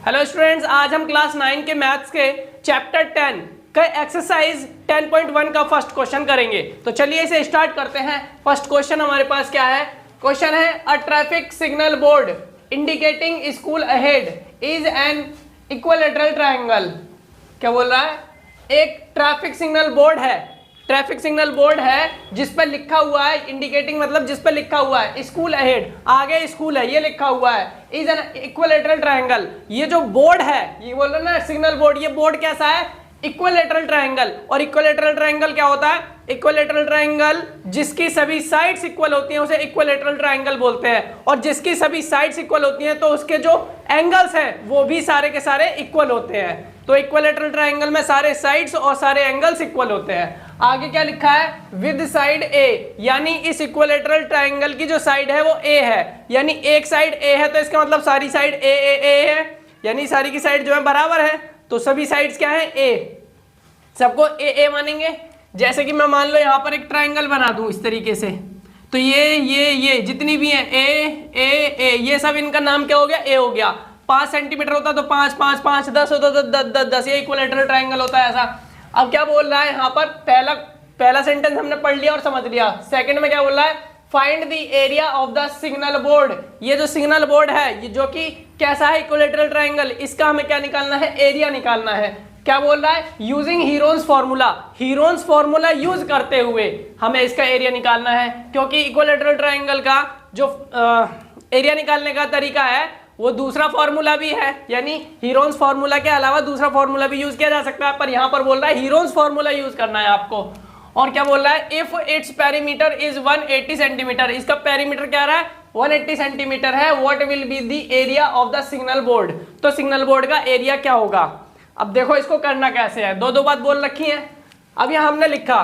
Hello students, आज हम class 9 के मैथ्स के चैप्टर 10 का एक्सरसाइज 10.1 का फर्स्ट क्वेश्चन करेंगे। तो चलिए इसे स्टार्ट करते हैं। फर्स्ट क्वेश्चन हमारे पास क्या है? क्वेश्चन है a traffic signal board indicating school ahead is an equilateral triangle. क्या बोल रहा है? एक ट्रैफिक सिग्नल बोर्ड है, ट्रैफिक सिग्नल बोर्ड है जिस पर लिखा हुआ है, इंडिकेटिंग मतलब जिस पर लिखा हुआ है स्कूल अहेड, आगे स्कूल है, ये लिखा हुआ है, इज एन इक्विलैटरल ट्रायंगल। ये जो बोर्ड है, ये बोल रहे ना सिग्नल बोर्ड, ये बोर्ड कैसा है? Equilateral triangle. और इक्विलैटरल ट्रायंगल क्या होता है? इक्विलैटरल ट्रायंगल जिसकी सभी साइड्स इक्वल होती हैं उसे इक्विलैटरल ट्रायंगल बोलते हैं। और जिसकी सभी साइड्स इक्वल होती हैं तो उसके जो एंगल्स हैं वो भी सारे के सारे इक्वल होते हैं। तो इक्विलैटरल ट्रायंगल में सारे साइड्स और सारे एंगल्स इक्वल होते हैं। आगे क्या लिखा है? विद साइड ए, यानी इस इक्विलैटरल ट्रायंगल की जो साइड है वो ए है, यानी एक साइड ए है तो इसका मतलब सारी साइड ए है, यानी सारी की साइड जो है बराबर है। तो सभी साइड्स क्या है? ए, सबको ए मानेंगे। जैसे कि मैं मान लो यहाँ पर एक ट्रायंगल बना दूं इस तरीके से, तो ये जितनी भी है ए, ये सब इनका नाम क्या हो गया? ए हो गया। 5 सेंटीमीटर होता तो 5 5 5 10 होता तो 10 10, ये इक्विलैटरल ट्रायंगल होता है ऐसा। अब क्या बोल रहा है यहाँ पर? पहला सेंटेंस हमने पढ़ लिया और समझ लिया। सेकंड में क्या बोल रहा है? Find the area of the signal board. ये जो सिग्नल बोर्ड है, ये जो कि कैसा है? इक्विलैटरल ट्रायंगल, इसका हमें क्या निकालना है? एरिया निकालना है। क्या बोल रहा है? Using Heron's formula, Heron's formula use करते हुए हमें इसका एरिया निकालना है, क्योंकि इक्विलैटरल ट्रायंगल का जो एरिया निकालने का तरीका है वो दूसरा फॉर्मूला भी है, यानी हीरोन्स फॉर्मूला के अलावा दूसरा फॉर्मूला भी यूज किया जा सकता है, पर यहां पर बोल रहा है हीरोन्स फॉर्मूला यूज करना है आपको। और क्या बोल रहा है? If its perimeter is 180 centimetre, इसका पेरीमीटर क्या रहा है? 180 सेंटीमीटर है। What will be the area of the signal board? तो सिग्नल बोर्ड का एरिया क्या होगा? अब देखो इसको करना कैसे है, दो बात बोल रखी है। अब यहां हमने लिखा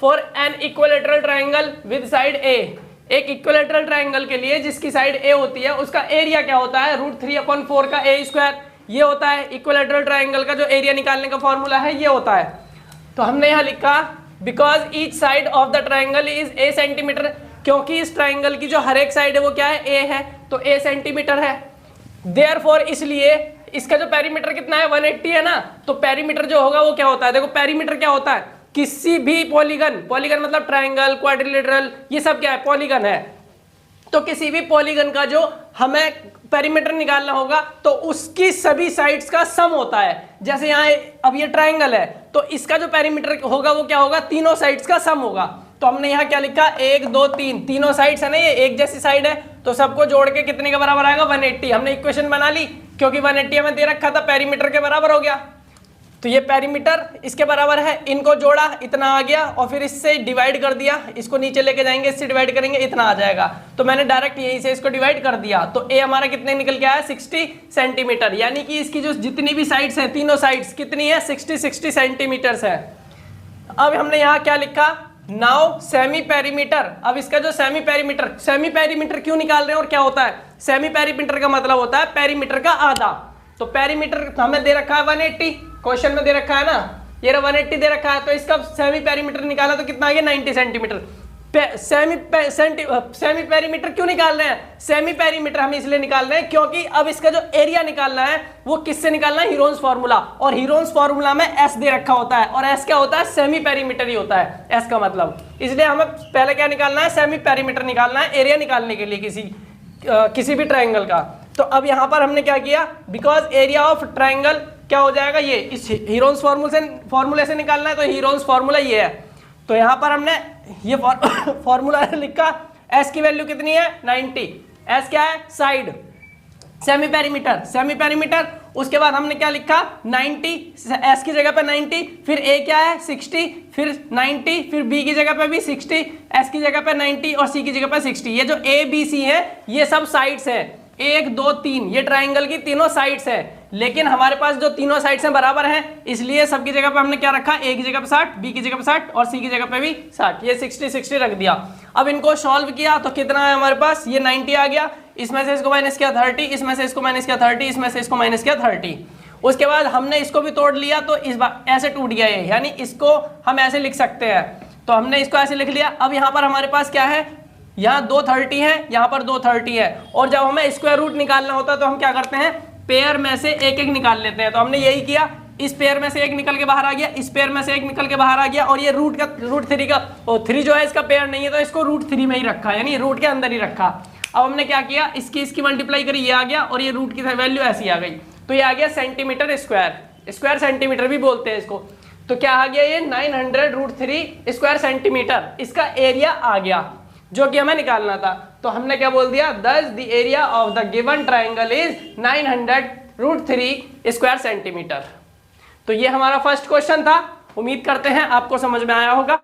for an equilateral triangle with side A, एक इक्विलैटरल ट्रायंगल के लिए जिसकी साइड ए होती है उसका एरिया क्या होता है? √3/4 का ए स्क्वायर, ये होता है इक्विलैटरल ट्रायंगल का जो एरिया निकालने का फॉर्मूला है, ये होता है। तो हमने यहाँ लिखा because each side of the triangle is a centimetre, क्योंकि इस ट्रायंगल की जो हर एक साइड है वो क्या है? ए है, तो ए सेंटीमीटर है। देयरफॉर, इसलिए इसका जो पेरीमीटर कितना है? 180 है ना, तो पेरीमीटर जो होगा वो क्या होता है? देखो पेरीमीटर क्या होता है? किसी भी पॉलीगन, पॉलीगन मतलब ट्रायंगल, क्वाड्रिलेटरल, ये सब क्या है? पॉलीगन है। तो किसी भी पॉलीगन का जो हमें पेरीमीटर निकालना होगा तो उसकी सभी साइड्स का सम होता है। जैसे यहाँ अब ये ट्रायंगल है तो इसका जो पेरीमीटर होगा वो क्या होगा? तीनों साइड्स का सम होगा। तो हमने यहाँ क्या लिखा? 1 2 3, तीनों साइड्स है ना, ये एक जैसी साइड है, तो सबको जोड़ के कितने के बराबर आएगा? 180। हमने इक्वेशन बना ली, क्योंकि 180 हमें दे रखा था, पेरीमीटर के बराबर हो गया। तो ये पेरीमीटर इसके बराबर है, इनको जोड़ा, इतना आ गया, और फिर इससे डिवाइड कर दिया, इसको नीचे लेके जाएंगे, इससे डिवाइड करेंगे, इतना आ जाएगा। तो मैंने डायरेक्ट यहीं से इसको डिवाइड कर दिया, तो ए हमारा कितने निकल के आया? 60 सेंटीमीटर, यानी कि इसकी जो जितनी भी साइड्स हैं, तीनों साइड्स कितनी है? 60 सेंटीमीटर्स है। अब हमने यहाँ क्या लिखा? Now semi perimeter. अब इसका जो सेमी पेरीमीटर क्यों निकाल रहे हैं और क्या होता है? सेमी पेरीमीटर का मतलब होता है पेरीमीटर का आधा। तो पेरीमीटर हमें दे रखा है 180, क्वेश्चन में दे रखा है ना, ये 180 दे रखा है, तो इसका सेमी पेरीमीटर निकाला तो कितना आ गया? 90 सेंटीमीटर। सेमी पेरीमीटर क्यों निकाल रहे हैं? सेमी पेरीमीटर हम इसलिए निकाल रहे हैं क्योंकि अब इसका जो एरिया निकालना है वो किससे निकालना है? हीरोन्स फार्मूला, और हीरोन्स फार्मूला में एस दे रखा होता है, और एस क्या होता है? सेमी पेरीमीटर ही होता है एस का मतलब। इसलिए हमें पहले क्या निकालना है? सेमी पेरीमीटर निकालना है एरिया निकालने के लिए किसी भी ट्रायंगल का। तो अब यहाँ पर हमने क्या किया? बिकॉज एरिया ऑफ ट्रायंगल क्या हो जाएगा? ये इस हीरोन्स फॉर्मूले से निकालना है, तो हीरोन्स फॉर्मूला ये है। तो यहाँ पर हमने ये फॉर्मूला लिखा, एस की वैल्यू कितनी है? 90। एस क्या है? Side, semi perimeter. उसके बाद हमने क्या लिखा? 90, एस की जगह पे 90, फिर ए क्या है? 60, फिर 90, फिर बी की जगह पे भी 60, एस की जगह पे 90 और सी की जगह पे 60। ये जो ए बी सी है ये सब साइड्स है, 1 2 3, ये ट्रायंगल की तीनों साइड्स है। लेकिन हमारे पास जो तीनों साइड्स हैं बराबर हैं, इसलिए सबकी जगह पे हमने क्या रखा? ए की जगह पे 60, बी की जगह पे 60 और सी की जगह पे भी 60, ये 60 रख दिया। अब इनको सॉल्व किया तो कितना है हमारे पास? ये 90 आ गया, इसमें से इसको माइनस किया 30, इसमें से इसको माइनस किया 30, इसमें से इसको माइनस किया 30। उसके बाद हमने इसको भी तोड़ लिया, तो इस बार ऐसे टूट गया ये, यानी इसको हम ऐसे लिख सकते हैं। तो हमने इसको ऐसे लिख लिया। अब यहाँ पर हमारे पास क्या है? यहाँ 2 30 है, यहाँ पर 2 30 है, और जब हमें स्क्वायर रूट निकालना होता है तो हम क्या करते हैं? पेयर में से एक एक निकाल लेते हैं। तो हमने यही किया, इस पेयर में से एक निकल के बाहर आ गया, इस पेयर में से एक निकल के बाहर आ गया, और ये रूट 3 का, और 3 जो है इसका पेयर नहीं है तो इसको रूट 3 में ही रखा, यानी रूट के अंदर ही रखा। अब हमने क्या किया, इसकी मल्टीप्लाई करी, ये आ गया, और ये रूट की वैल्यू ऐसी आ गई, तो ये आ गया सेंटीमीटर स्क्वायर सेंटीमीटर भी बोलते हैं इसको। तो क्या आ गया, ये 900√3 स्क्वायर सेंटीमीटर, इसका एरिया आ गया जो कि हमें निकालना था। तो हमने क्या बोल दिया, दस the area of the given triangle is 900√3 square centimetre. तो ये हमारा फर्स्ट क्वेश्चन था। उम्मीद करते हैं आपको समझ में आया होगा।